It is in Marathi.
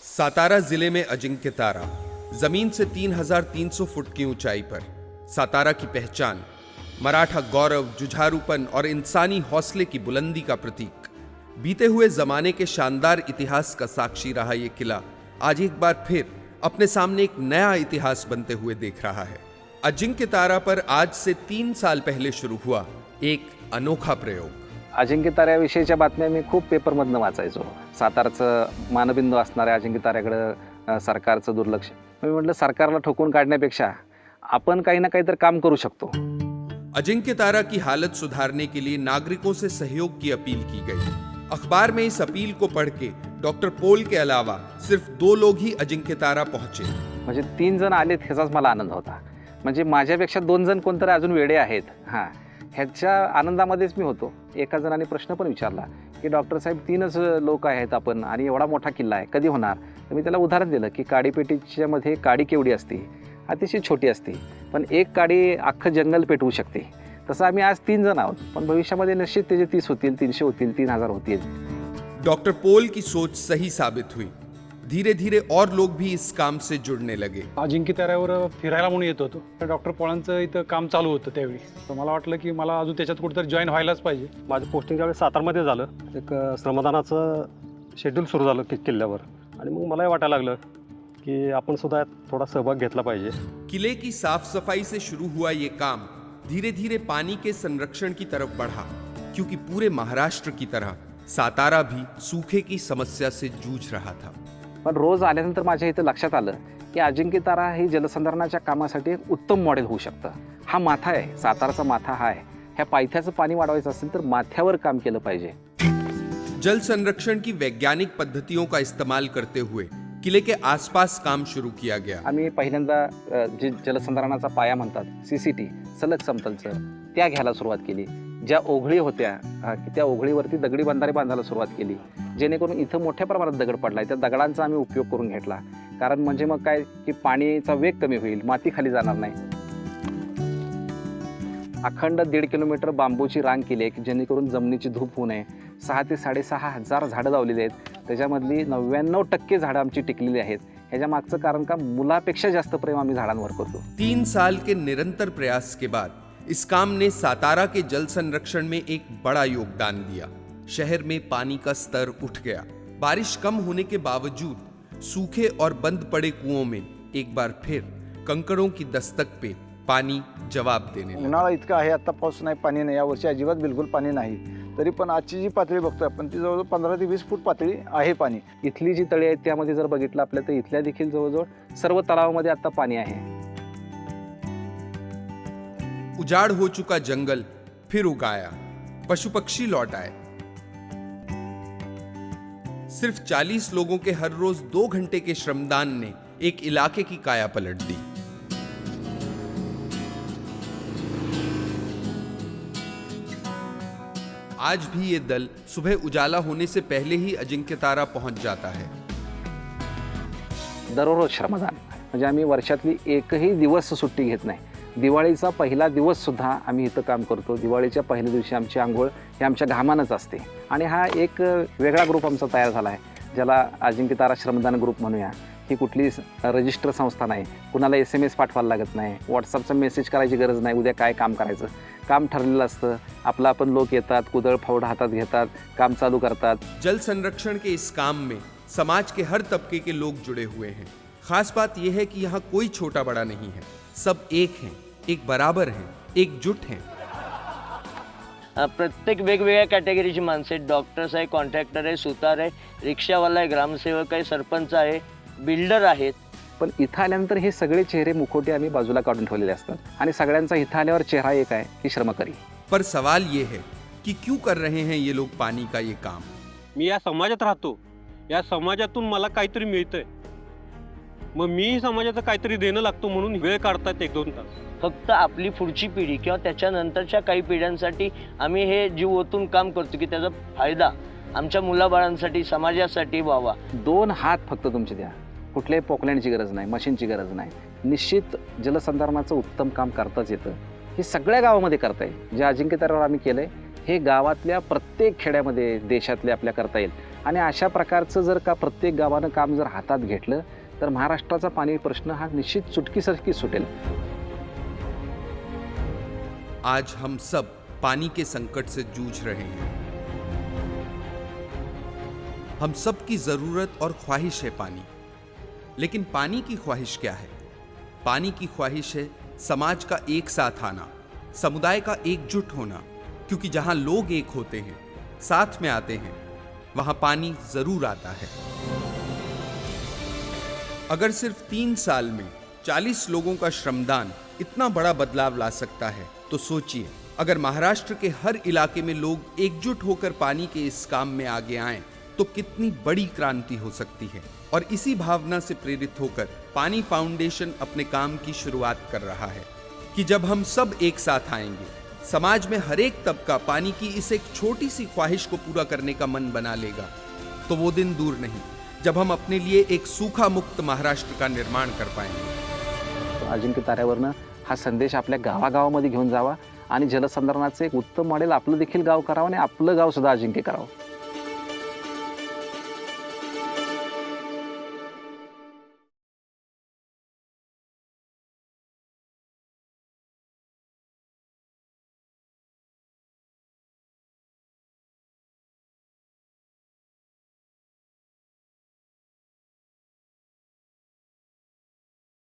सातारा जिले में अजिंक्य तारा, जमीन से 3,300 फुट की ऊंचाई पर। सातारा की पहचान, मराठा गौरव, जुझारूपन और इंसानी हौसले की बुलंदी का प्रतीक। बीते हुए जमाने के शानदार इतिहास का साक्षी रहा ये किला आज एक बार फिर अपने सामने एक नया इतिहास बनते हुए देख रहा है। अजिंक्य तारा पर आज से 3 साल पहले शुरू हुआ एक अनोखा प्रयोग। अजिंक्य ताऱ्याविषयीच्या बातम्या मी खूप पेपरमधनं वाचायचो। सातारचं मानबिंदू असणाऱ्या अजिंक्य ताऱ्याकडे सरकारचं दुर्लक्ष। मी म्हटलं सरकारला ठोकून काढण्यापेक्षा आपण काही ना काहीतरी काम करू शकतो। अजिंक्य तारा की हालत सुधारने के लिए नागरिकों से सहयोग की अपील की गई। अखबार में इस अपील को पढ़ के डॉक्टर पोल के अलावा सिर्फ 2 लोग ही अजिंक्य तारा पहुंचे। म्हणजे 3 जण आलेत ह्याचाच मला आनंद होता। म्हणजे माझ्यापेक्षा 2 जण कोणतरी अजून वेडे आहेत ह्याच्या आनंदामध्येच मी होतो। एका जणाने प्रश्न पण विचारला की डॉक्टर साहेब 3च लोक आहेत आपण आणि एवढा मोठा किल्ला आहे कधी होणार। तर मी त्याला उदाहरण दिलं की काडीपेटीच्या मध्ये काडी केवढी असते, अतिशय छोटी असते, पण एक काडी अख्खं जंगल पेटवू शकते। तसं आम्ही आज 3 जण आहोत, पण भविष्यामध्ये निश्चित त्याचे 30 होतील, 300 होतील, 3000 होतील। डॉक्टर पोल की सोच सही साबित हुई। धीरे धीरे और लोग भी इस काम से जुड़ने लगे। अजिंक्य ताऱ्यावर फिरायला म्हणून येत होतो, डॉक्टर पोळांचं इथं काम चालू होतं त्यावेळी। तर मला वाटलं की मला अजून त्याच्यात कुठेतरी जॉईन व्हायलाच पाहिजे। माझं पोस्टिंग त्यावेळी सातारमध्ये झालं। एक श्रमदानाचं शेड्यूल सुरू झालं किल्ल्यावर आणि मग मलाही वाटायला लागलं की आपण सुद्धा थोड़ा सहभाग घेतला पाहिजे। किले की साफ सफाई से शुरू हुआ ये काम धीरे धीरे पानी के संरक्षण की तरफ बढ़ा, क्योंकि पूरे महाराष्ट्र की तरह सातारा भी सूखे की समस्या से जूझ रहा था। पण रोज आल्यानंतर माझ्या इथं लक्षात आलं की अजिंक्य तारा ही जलसंधारणाच्या कामासाठी एक उत्तम मॉडेल होऊ शकतं। हा माथा आहे, साताराचा माथा हा आहे। ह्या पायथ्याचं पाणी वाढवायचं असेल तर माथ्यावर काम केलं पाहिजे। जल संरक्षण की वैज्ञानिक पद्धतियों का इस्तेमाल करते हुए किले के आसपास काम शुरू किया गया। आम्ही पहिल्यांदा जे जलसंधारणाचा पाया म्हणतात CCT सलग समतलचं त्या घ्यायला सुरुवात केली। ज्या ओघळी होत्या की त्या ओघळीवरती दगडी बंधारे बांधायला सुरुवात केली, जेणेकरून इथं मोठ्या प्रमाणात दगड पडलाय, त्या दगडांचा आम्ही उपयोग करून घेतला। कारण म्हणजे मग काय की पाणीचा वेग कमी होईल, माती खाली जाणार नाही। अखंड 1.5 किलोमीटर बांबूची रांग केली आहे की जेणेकरून जमिनीची धूप होऊ नये। 6 ते 6,500 झाडं लावलेली आहेत, त्याच्यामधली 99% झाडं आमची टिकलेली आहेत। ह्याच्या मागचं कारण का मुलापेक्षा जास्त प्रेम आम्ही झाडांवर करतो। 3 साल के निरंतर प्रयास के बाद इस काम ने सातारा के जल संरक्षण में एक बड़ा योगदान दिया। शहर में पानी का स्तर उठ गया। बारिश कम होने के बावजूद सूखे और बंद पड़े कुओं में एक बार फिर कंकड़ों की दस्तक पे पानी जवाब देने लगा। उन्हाळा इतका आहे, आता पाऊस नाही, पाणी नाही, यावर्षी अजिबात बिलकुल पाणी नाही। तरी पण आजची जी पातळी बघतोय आपण ती जवळजवळ 15 ते 20 फूट पातळी आहे पाणी। इथली जी तळी आहेत त्यामध्ये जर बघितलं आपल्या तर इथल्या देखील जवळजवळ सर्व तलावामध्ये आता पाणी आहे। उजाड़ हो चुका जंगल फिर उगाया, पशु पक्षी लौट आए। सिर्फ 40 लोगों के हर रोज 2 घंटे के श्रमदान ने एक इलाके की काया पलट दी। आज भी ये दल सुबह उजाला होने से पहले ही अजिंक्य तारा पहुंच जाता है। दररोज श्रमदान म्हणजे आम्ही वर्षातली एकही दिवस सुट्टी घेत नाही। दिवाळीचा पहिला दिवस सुद्धा आम्ही इथं काम करतो। दिवाळीच्या पहिल्या दिवशी आमची आंघोळ ही आमच्या घामानंच असते आणि हा एक वेगळा ग्रुप आमचा तयार झाला आहे, ज्याला अजिंक्य तारा श्रमदान ग्रुप म्हणूया। ही कुठली रजिस्टर संस्था नाही, कुणाला SMS पाठवायला लागत नाही, व्हॉट्सअपचा मेसेज करायची गरज नाही। उद्या काय काम करायचं, काम ठरलेलं असतं, आपलं आपण लोक येतात, कुदळ फावड हातात घेतात, काम चालू करतात। जल संरक्षण के इस काम में समाज के हर तबके के लोग जुड़े हुए हैं। खास बात यह है कि यहाँ कोई छोटा बड़ा नहीं है, सब एक हैं, एक बराबर हैं, एकजुट हैं। प्रत्येक वेगवेगळ्या कॅटेगरीची माणसं आहेत। डॉक्टर्स आहे, कॉन्ट्रॅक्टर आहे, सुतार आहे, रिक्षावाला आहे, ग्रामसेवक आहे, सरपंच आहे, बिल्डर आहेत। पण इथं आल्यानंतर हे सगळे चेहरे मुखोटे आम्ही बाजूला काढून ठेवलेले असतात आणि सगळ्यांचा इथं आल्यावर चेहरा एक आहे की श्रमकरी। पर सवाल ये है कि क्यों कर रहे हैं ये लोग पानी का ये काम। मी या समाजात राहतो, या समाजातून मला काहीतरी मिळतंय, मग मी समाजाचं काहीतरी देणं लागतो म्हणून वेळ काढतात 1-2 तास। फक्त आपली पुढची पिढी किंवा त्याच्यानंतरच्या काही पिढ्यांसाठी आम्ही हे जीव ओतून काम करतो की त्याचा फायदा आमच्या मुलाबाळांसाठी, समाजासाठी व्हावा। 2 हात फक्त तुमचे द्या, कुठल्याही पोकलँडची गरज नाही, मशीनची गरज नाही. निश्चित जलसंधारणाचं उत्तम काम करताच येतं. हे सगळ्या गावामध्ये करता येईल. जे अजिंक्यताऱ्यावर आम्ही केलं आहे हे गावातल्या प्रत्येक खेड्यामध्ये देशातल्या आपल्या करता येईल. आणि अशा प्रकारचं जर का प्रत्येक गावानं काम जर हातात घेतलं तर महाराष्ट्राचा पाणी प्रश्न हा निश्चित चुटकीसरकी सुटेल. आज हम सब पानी के संकट से जूझ रहे हैं. हम सब की जरूरत और ख्वाहिश है पानी. लेकिन पानी की ख्वाहिश क्या है? पानी की ख्वाहिश है समाज का एक साथ आना, समुदाय का एकजुट होना. क्योंकि जहां लोग एक होते हैं, साथ में आते हैं, वहां पानी जरूर आता है. अगर सिर्फ 3 साल में 40 लोगों का श्रमदान इतना बड़ा बदलाव ला सकता है तो सोचिए अगर महाराष्ट्र के हर इलाके में लोग एकजुट होकर पानी के इस काम में आगे आएं तो कितनी बड़ी क्रांति हो सकती है. और इसी भावना से प्रेरित होकर पानी फाउंडेशन अपने काम की शुरुआत कर रहा है कि जब हम सब एक साथ आएंगे, समाज में हर एक तबका पानी की इस एक छोटी सी ख्वाहिश को पूरा करने का मन बना लेगा, तो वो दिन दूर नहीं जब हम अपने लिए एक सूखा मुक्त महाराष्ट्र का निर्माण कर पाएंगे. अजिंक्यताऱ्यावरनं हा संदेश आपल्या गावागावामध्ये घेऊन जावा आणि जलसंधारणाचं एक उत्तम मॉडेल आपलं देखील गाव करावं आणि आपलं गाव सुद्धा अजिंक्य करावं.